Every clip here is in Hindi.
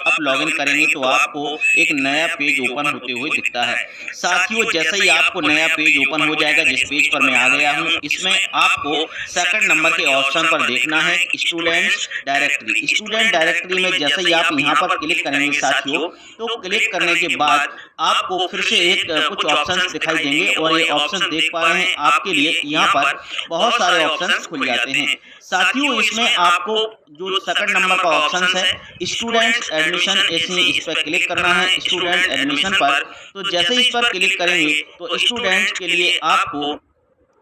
आप लॉगिन करेंगे तो आपको एक नया पेज ओपन होते हुए दिखता है। साथियों, जैसे ही आपको नया पेज ओपन हो जाएगा, जिस पेज पर मैं आ गया हूँ, इसमें आपको सेकंड नंबर के ऑप्शन पर देखना है स्टूडेंट्स डायरेक्टरी। स्टूडेंट डायरेक्टरी में जैसे ही आप यहाँ पर क्लिक करेंगे साथियों, तो क्लिक करने के बाद आपको फिर से एक कुछ ऑप्शंस दिखाई देंगे और ये ऑप्शंस देख पा रहे हैं आपके लिए यहाँ पर बहुत सारे ऑप्शंस खुल जाते हैं। साथियों, इसमें आपको जो सेकंड नंबर का ऑप्शन है स्टूडेंट्स एडमिशन, इस पर क्लिक करना है स्टूडेंट एडमिशन पर। तो जैसे इस पर क्लिक करेंगे तो स्टूडेंट्स के लिए आपको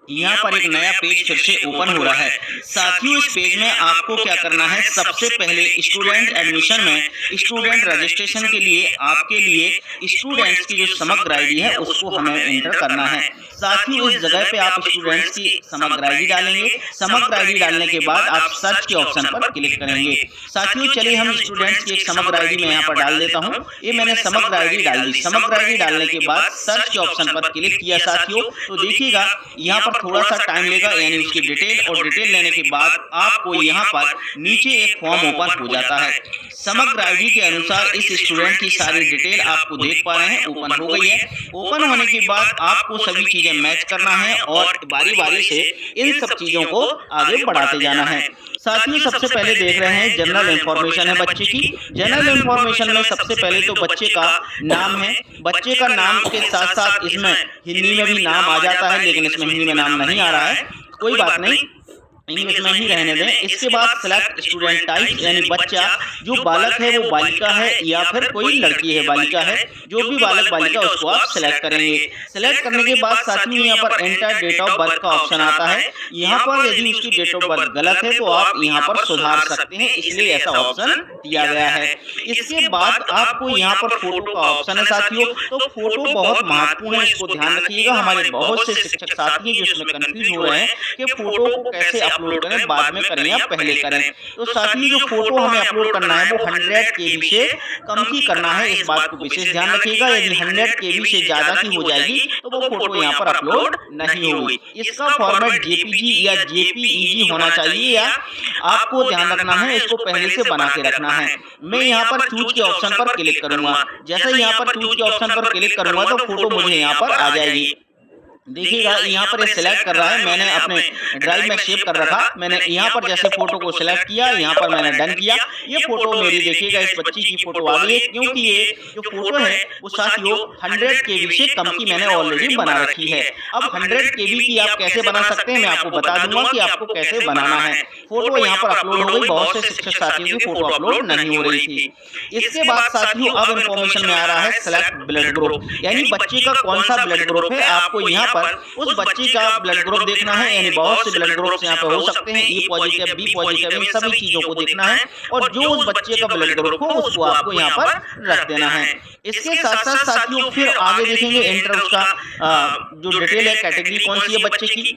यहाँ पर एक नया पेज फिर से ओपन हो रहा है। साथियों, इस पेज में आपको क्या करना है, सबसे पहले स्टूडेंट एडमिशन में स्टूडेंट रजिस्ट्रेशन के लिए आपके लिए स्टूडेंट्स की जो समग्र आईडी है उसको हमें एंटर करना है। साथियों, इस जगह पे आप स्टूडेंट्स की समग्र आईडी डालेंगे। समग्र आईडी डालने के बाद आप सर्च के ऑप्शन पर क्लिक करेंगे। साथियों, चलिए हम स्टूडेंट्स की एक समग्र आईडी में यहाँ पर डाल देता हूँ। ये मैंने समग्र आईडी डाल दी। समग्र आईडी डालने के बाद सर्च के ऑप्शन पर क्लिक किया साथियों, तो देखिएगा यहाँ पर थोड़ा सा टाइम लेगा, यानी उसकी डिटेल, और डिटेल लेने के बाद आपको यहाँ पर नीचे एक फॉर्म ओपन हो जाता है। समग्र आईडी के अनुसार इस स्टूडेंट की सारी डिटेल आपको देख पा रहे हैं ओपन हो गई है। ओपन होने के बाद आपको सभी चीजें मैच करना है और बारी बारी से इन सब चीजों को आगे बढ़ाते जाना है। साथियों, सबसे पहले देख रहे हैं जनरल इंफॉर्मेशन है बच्चे की। जनरल इंफॉर्मेशन में सबसे पहले तो बच्चे का नाम है। बच्चे का नाम के साथ साथ इसमें हिंदी में भी नाम आ जाता है, लेकिन इसमें हिंदी में नाम नहीं आ रहा है, कोई बात नहीं, इंग्लिश में ही रहने दें। इसके बाद सिलेक्ट स्टूडेंट टाइप, यानी बच्चा जो बालक है वो बालिका है या फिर कोई लड़की है बालिका है, जो भी बालक बालिका उसको आप सिलेक्ट करेंगे। सिलेक्ट करने के बाद साथियों यहाँ पर एंटर डेट ऑफ बर्थ का ऑप्शन आता है। यहाँ पर यदि उसकी डेट ऑफ बर्थ गलत है तो आप यहाँ पर सुधार सकते हैं, इसलिए ऐसा ऑप्शन दिया गया है। इसके बाद आपको यहाँ पर फोटो का ऑप्शन है साथियों। तो फोटो बहुत महत्वपूर्ण है, इसको ध्यान रखिएगा। हमारे बहुत से शिक्षक साथी हैं जो इसमें कंफ्यूज हो रहे हैं कि फोटो को कैसे अपलोड करें, बाद में करें या पहले करें। तो साथियों, जो फोटो हमें अपलोड करना है वो 100 KB से कम की करना है, इस बात को विशेष ध्यान रखिएगा। यदि 100 KB से ज्यादा की हो जाएगी तो वो फोटो यहाँ पर अपलोड नहीं होगी। इसका फॉर्मेट JPG या JPEG होना चाहिए, या आपको ध्यान रखना है, इसको पहले से बना के रखना है। मैं यहाँ पर चूज के ऑप्शन पर क्लिक करूंगा। जैसे यहाँ पर चूज के ऑप्शन पर क्लिक करूंगा तो फोटो मुझे यहाँ पर आ जाएगी। देखिएगा यहाँ पर ये सिलेक्ट कर रहा है, मैंने अपने ड्राइव में सेव कर रखा। मैंने यहाँ पर जैसे फोटो को सिलेक्ट किया, यहाँ पर मैंने डन किया। ये फोटो मेरी देखिएगा इस बच्ची की फोटो आ गई है, क्योंकि ये जो फोटो है वो साथियों 100 KB से कम की मैंने ऑलरेडी बना रखी है। अब 100 KB की आप कैसे बना सकते हैं मैं आपको बता दूंगा कि आपको कैसे बनाना है। फोटो यहाँ पर अपलोड हो गई, बहुत से शिक्षक साथियों की फोटो अपलोड नहीं हो रही थी। इसके बाद साथियों अब इन्फॉर्मेशन में आ रहा है सिलेक्ट ब्लड ग्रुप, यानी बच्चे का कौन सा ब्लड ग्रुप है। आपको यहाँ पर उस बच्चे का ब्लड ग्रुप देखना है, यानी बहुत से ब्लड ग्रुप यहाँ पे हो सकते हैं, E पॉजिटिव, B पॉजिटिव, इन सभी चीजों को देखना है और जो उस बच्चे का ब्लड ग्रुप हो उसको आपको यहाँ पर रख देना है। इसके साथ साथ साथियों फिर आगे देखेंगे एंटर उसका जो डिटेल है, कैटेगरी कौन सी है बच्चे की।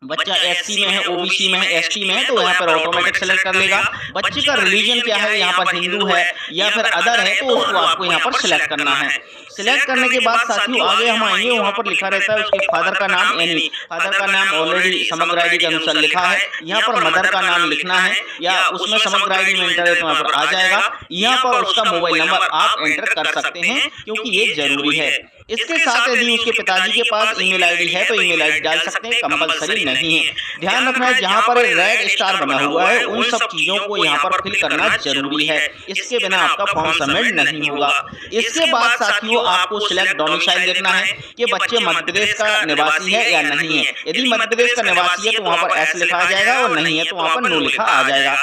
बच्चा SC में है, OBC में है, ST में है, तो यहाँ पर ऑटोमेटिक सेलेक्ट कर लेगा। बच्चे का रिलीजन क्या है, यहाँ पर हिंदू है या फिर अदर है, तो उसको आपको यहाँ पर सिलेक्ट करना है। सिलेक्ट करने के बाद साथियों आगे हम आएंगे, वहाँ पर लिखा रहता है उसके फादर का नाम, यानी फादर का नाम ऑलरेडी समग्र आईडी के अनुसार लिखा है। यहाँ पर मदर का नाम लिखना है, या उसमें समग्र आईडी में एंटर है तो यहाँ पर आ जाएगा। यहाँ पर उसका मोबाइल नंबर आप एंटर कर सकते हैं, क्योंकि ये जरूरी है। इसके साथ यदि उसके पिताजी के पास ईमेल आईडी है तो ईमेल आईडी डाल सकते हैं, कंपलसरी नहीं है। ध्यान रखना है जहाँ पर रेड स्टार बना हुआ है उन सब चीजों को यहाँ पर फिल करना जरूरी है, इसके बिना आपका फॉर्म सबमिट नहीं होगा। इसके बाद साथियों आपको सिलेक्ट डोमिसाइल देखना है कि बच्चे मध्य प्रदेश का निवासी है या नहीं है। यदि मध्य प्रदेश का निवासी है तो वहाँ पर S लिखा आ जाएगा, और नहीं है तो वहाँ पर नो लिखा आ जाएगा।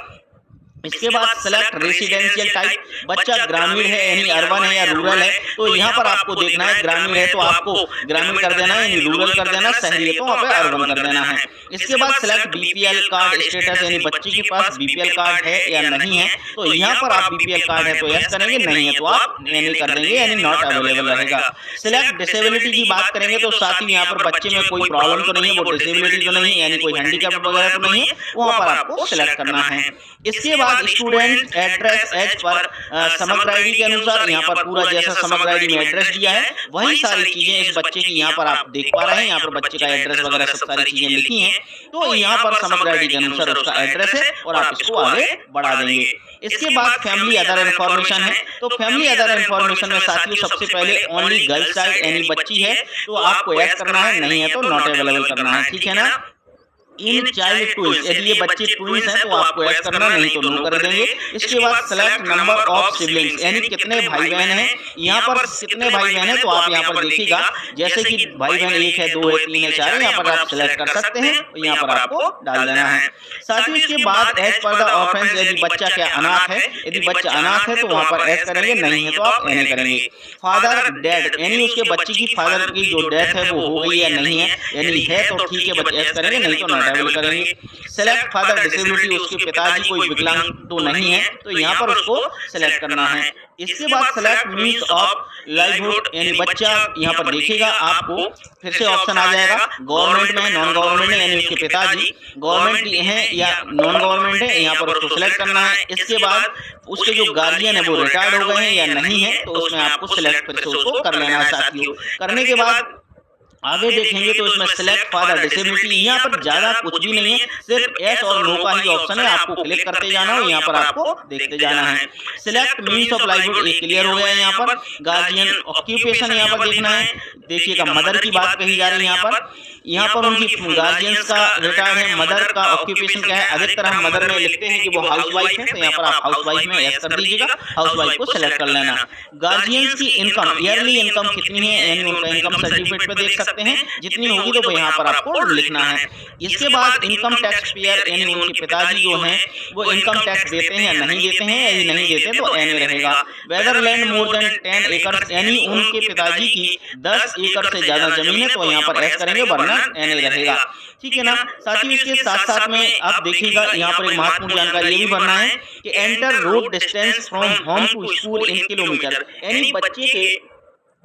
इसके बाद सिलेक्ट रेसिडेंशियल टाइप, बच्चा ग्रामीण है यानी अर्बन है या रूरल है, तो यहाँ पर आपको देखना है ग्रामीण है तो आपको ग्रामीण कर देना है, यानी रूरल कर देना, शहरी है तो वहाँ पे अर्बन कर देना है। इसके बाद सिलेक्ट BPL कार्ड स्टेटस, यानी बच्चे के पास BPL कार्ड है या नहीं है, तो यहाँ पर आप BPL कार्ड है तो यस करेंगे, नहीं है तो आप नहीं कर देंगे, यानी नॉट अवेलेबल रहेगा। सिलेक्ट डिसेबिलिटी की बात करेंगे तो साथ ही यहाँ पर बच्चे में कोई प्रॉब्लम तो नहीं है, वो डिसेबिलिटी तो नहीं है, यानी कोई हैंडीकैप वगैरह तो नहीं है, वहाँ पर आपको सिलेक्ट करना है। इसके बाद बाद स्टूडेंट एड्रेस एज पर समग्र आईडी के अनुसार, यहाँ पर पूरा जैसा समग्र आईडी में एड्रेस दिया है वही सारी चीजें इस बच्चे की यहाँ पर आप देख पा रहे हैं। यहाँ पर बच्चे का एड्रेस वगैरह सब सारी चीजें लिखी हैं, तो यहाँ पर समग्र आईडी के अनुसार उसका एड्रेस है और आप इसको आगे बढ़ा देंगे। इसके बाद फैमिली अदर इन्फॉर्मेशन है, तो फैमिली अदर इन्फॉर्मेशन में साथियों सबसे पहले ओनली गर्ल चाइल्ड यानी बच्ची है तो आपको यस करना है, नहीं है तो नॉट अवेलेबल करना है, ठीक है ना। इन चाइल्ड ट्विंस, यदि ये बच्चे ट्विंस हैं तो आपको यस करना, नहीं तो नो कर देंगे। इसके बाद सेलेक्ट नंबर ऑफ सिबलिंग्स, यानी कितने भाई बहन हैं, यहाँ पर कितने भाई बहन हैं तो आप यहाँ पर देखिएगा जैसे कि भाई बहन 1 है 2 है 3 है 4 है, यहाँ पर आप सिलेक्ट कर सकते हैं और यहाँ पर आपको डाल देना है। साथ ही इसके बाद एज पर द ऑफेंस, यदि बच्चा क्या अनाथ है, यदि बच्चा अनाथ है तो वहाँ पर एस करेंगे, नहीं है तो आप एन करेंगे। फादर डेड, यानी उसके बच्चे की फादर की जो डेथ है वो हो गई या नहीं है, यानी है तो ठीक है बच्चे एस करेंगे, नहीं तो नॉट अवेलेबल करेंगे। सेलेक्ट फादर डिसेबिलिटी, उसके पिताजी कोई विकलांग तो नहीं है तो यहाँ पर उसको सेलेक्ट करना है। इसके बाद सेलेक्ट मीन्स ऑफ लाइवलीहुड, यानी बच्चा यहाँ पर देखिएगा आपको फिर से ऑप्शन आ जाएगा गवर्नमेंट में, नॉन गवर्नमेंट है, यानी उसके पिताजी गवर्नमेंट है या नॉन गवर्नमेंट है, यहाँ पर उसको सेलेक्ट करना है। इसके बाद उसके जो गार्जियन है वो रिटायर्ड हो गए हैं या नहीं है तो उसमें आपको सिलेक्ट फिर से उसको कर लेना है साथियों। करने के बाद आगे देखेंगे तो इसमें सिलेक्ट फादर डिसेबिलिटी, यहाँ पर ज्यादा कुछ भी नहीं है, सिर्फ एस और नो का ही ऑप्शन है, आपको क्लिक करते जाना है, यहाँ पर आपको देखते जाना है। सिलेक्ट मीन्स ऑफ लाइवलीहुड एक क्लियर हो गया है। यहाँ पर गार्जियन ऑक्यूपेशन यहाँ पर देखना है, देखिएगा मदर की बात कही जा रही है यहाँ पर उनकी गार्जियंस का रिटायर्ड है, मदर का ऑक्यूपेशन क्या है, अधिकतर हम मदर में लिखते हैं कि वो हाउस वाइफ है तो यहाँ पर आप हाउस वाइफ में एस कर दीजिएगा, हाउस वाइफ को सिलेक्ट कर लेना। गार्जियंस की इनकम, ईयरली इनकम कितनी है, यानी उनका इनकम सर्टिफिकेट पे देख सकते हैं, जितनी होगी तो यहाँ पर आपको लिखना है। इसके बाद इनकम टैक्स पेयर, यानी उनके पिताजी जो हैं वो इनकम टैक्स देते हैं या नहीं देते हैं, यदि नहीं देते तो एन रहेगा। वेदर लैंड मोर देन 10 एकड़, यानी उनके पिताजी की 10 एकड़ से ज्यादा जमीन है तो यहाँ पर एस करेंगे, वरना एन रहेगा, ठीक है ना। साथ ही इसके साथ साथ में आप देखिएगा यहाँ पर एक महत्वपूर्ण जानकारी ये भी भरना है कि enter road distance from home to school in kilometre, यानी बच्चे के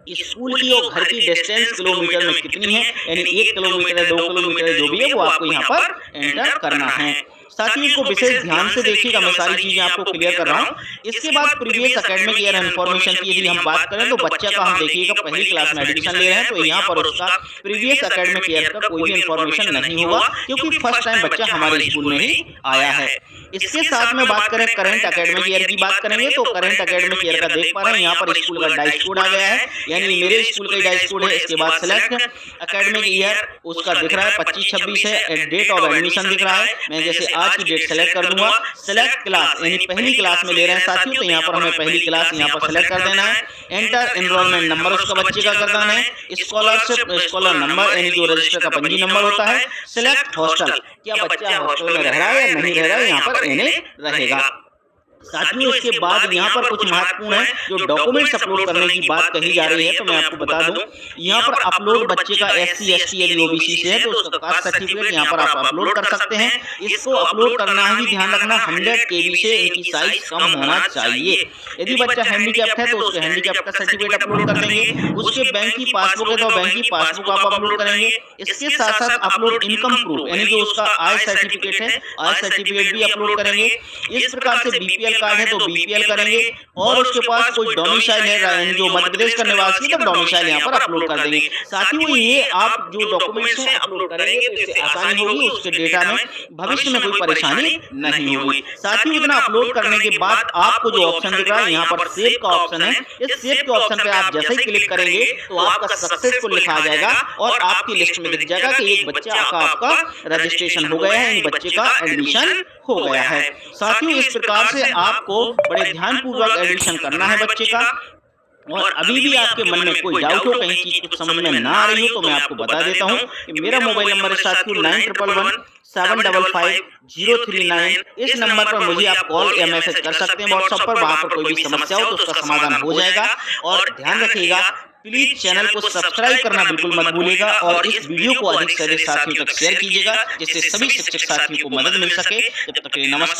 स्कूल की और घर की डिस्टेंस किलोमीटर में कितनी है, यानी 1 किलोमीटर है 2 किलोमीटर है जो भी है वो आपको यहाँ पर एंटर करना है। साथ ही इसको विशेष ध्यान से देखिएगा, मैं सारी चीजें आपको क्लियर कर रहा हूँ। इसके बाद प्रीवियस एकेडमिक ईयर इन्फॉर्मेशन की यदि हम बात करें तो बच्चा का हम देखिएगा पहली क्लास में एडमिशन ले रहे हैं तो यहाँ पर उसका प्रीवियस एकेडमिक ईयर का कोई भी इन्फॉर्मेशन नहीं होगा क्योंकि फर्स्ट टाइम बच्चा हमारे स्कूल में ही आया है। इसके साथ में बात करें करंट एकेडमिक ईयर की बात करेंगे तो करंट एकेडमिक ईयर का देख पा रहे हैं यहाँ पर स्कूल का डाइस कोड आ गया है, यानी मेरे स्कूल का डाइस कोड है। इसके बाद सिलेक्ट एकेडमिक ईयर उसका दिख रहा है 25-26 है, डेट ऑफ एडमिशन दिख रहा है, मैं जैसे आज की डेट सेलेक्ट कर दूंगा। सिलेक्ट क्लास, यानी पहली क्लास में ले रहे हैं साथियों तो यहाँ पर हमें पहली क्लास यहाँ पर सेलेक्ट कर देना है। एंटर एनरोलमेंट नंबर उसका बच्चे का कर देना है। स्कॉलरशिप स्कॉलर नंबर, यानी जो रजिस्टर का पंजी नंबर होता है। सिलेक्ट हॉस्टल, क्या बच्चा हॉस्टल में रह रहा है या नहीं रह रहा है, यहाँ पर एन रहेगा। साथियों इसके बाद यहाँ पर कुछ महत्वपूर्ण है जो डॉक्यूमेंट्स अपलोड करने की बात कही जा रही है तो मैं आपको बता दूं यहाँ पर अपलोड बच्चे का SC ST यदि OBC से है तो उसका कास्ट सर्टिफिकेट यहाँ पर आप अपलोड कर सकते हैं। इसको अपलोड करना ही ध्यान रखना 100 KB से इनकी साइज कम होना चाहिए। यदि बच्चा हैंडीकैप्ड है तो उसके हैंडीकैप का सर्टिफिकेट अपलोड कर देंगे। उसके बैंक की पासबुक है तो बैंक की पासबुक आप अपलोड करेंगे। इसके साथ साथ अपलोड इनकम प्रूफ, यानी जो उसका आय सर्टिफिकेट है आय सर्टिफिकेट भी अपलोड करेंगे। इस प्रकार से BPL कार्ड है तो BPL करेंगे और उसके पास कोई डोमिसाइल है जो मध्य प्रदेश का निवासी है तो डोमिसाइल यहाँ पर अपलोड कर देंगे। साथ ही वो ये आप जो डॉक्यूमेंट्स हैं अपलोड करेंगे तो इससे आसानी होगी, उसके डेटा में भविष्य में कोई परेशानी नहीं होगी। साथ ही इतना अपलोड करने के बाद आपको जो ऑप्शन दिख रहा है यहाँ पर सेव का ऑप्शन है, इस सेव के ऑप्शन पे आप जैसे ही क्लिक करेंगे तो आपका सक्सेसफुल लिखा आ जाएगा और आपकी लिस्ट में दिख जाएगा कि एक बच्चा का आपका रजिस्ट्रेशन हो गया है, बच्चे का एडमिशन हो गया है। साथियों इस प्रकार से आपको बड़े ध्यानपूर्वक एडमिशन करना है बच्चे का। और अभी भी आपके मन में कोई डाउट हो, कहीं चीज कुछ समझ में ना आ रही हो तो मैं आपको बता देता हूँ कि मेरा मोबाइल नंबर है साथियों 9111755039। इस नंबर पर मुझे आप कॉल या मैसेज कर सकते हैं व्हाट्सएप पर। वहां पर कोई भी समस्या हो तो उसका समाधान हो जाएगा। और ध्यान रखिएगा प्लीज चैनल को सब्सक्राइब करना बिल्कुल मत भूलिएगा और इस वीडियो को अधिक से अधिक साथियों तक शेयर कीजिएगा जिससे सभी शिक्षक साथियों को मदद मिल सके। जब तक के लिए नमस्कार।